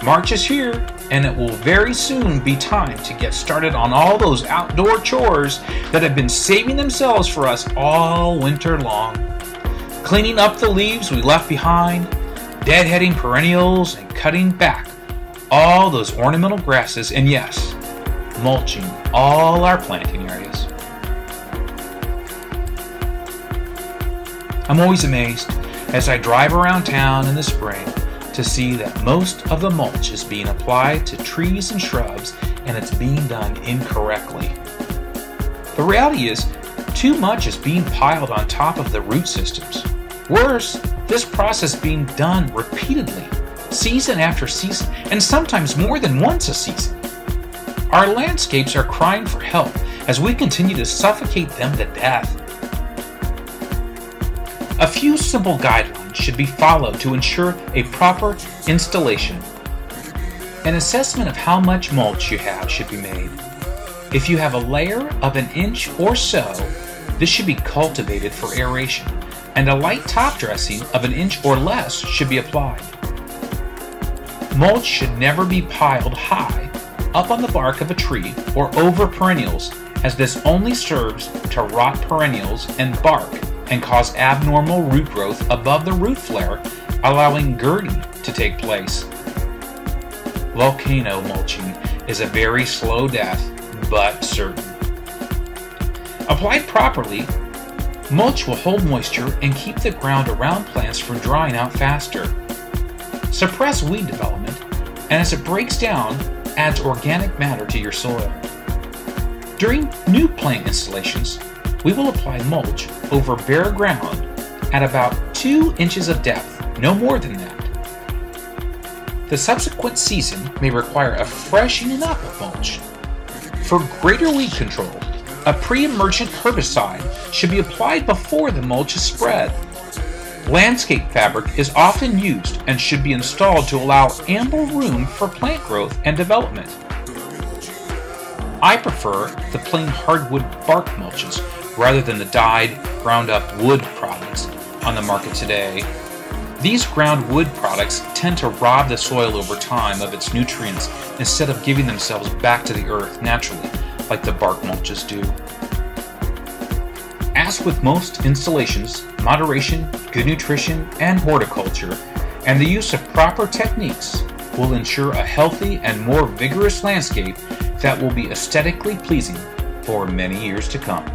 March is here, and it will very soon be time to get started on all those outdoor chores that have been saving themselves for us all winter long. Cleaning up the leaves we left behind, deadheading perennials, and cutting back all those ornamental grasses, and yes, mulching all our planting areas. I'm always amazed as I drive around town in the spring to see that most of the mulch is being applied to trees and shrubs, and it's being done incorrectly. The reality is, too much is being piled on top of the root systems. Worse, this process being done repeatedly, season after season, and sometimes more than once a season. Our landscapes are crying for help as we continue to suffocate them to death. A few simple guidelines should be followed to ensure a proper installation. An assessment of how much mulch you have should be made. If you have a layer of 1 inch or so, this should be cultivated for aeration, and a light top dressing of 1 inch or less should be applied. Mulch should never be piled high up on the bark of a tree or over perennials, as this only serves to rot perennials and bark and cause abnormal root growth above the root flare, allowing girding to take place. Volcano mulching is a very slow death, but certain. Applied properly, mulch will hold moisture and keep the ground around plants from drying out faster. Suppress weed development, and as it breaks down, adds organic matter to your soil. During new plant installations, we will apply mulch over bare ground at about 2 inches of depth, no more than that. The subsequent season may require a freshening up of mulch. For greater weed control, a pre-emergent herbicide should be applied before the mulch is spread. Landscape fabric is often used and should be installed to allow ample room for plant growth and development. I prefer the plain hardwood bark mulches rather than the dyed, ground-up wood products on the market today. These ground wood products tend to rob the soil over time of its nutrients instead of giving themselves back to the earth naturally, like the bark mulches do. As with most installations, moderation, good nutrition, and horticulture, and the use of proper techniques will ensure a healthy and more vigorous landscape that will be aesthetically pleasing for many years to come.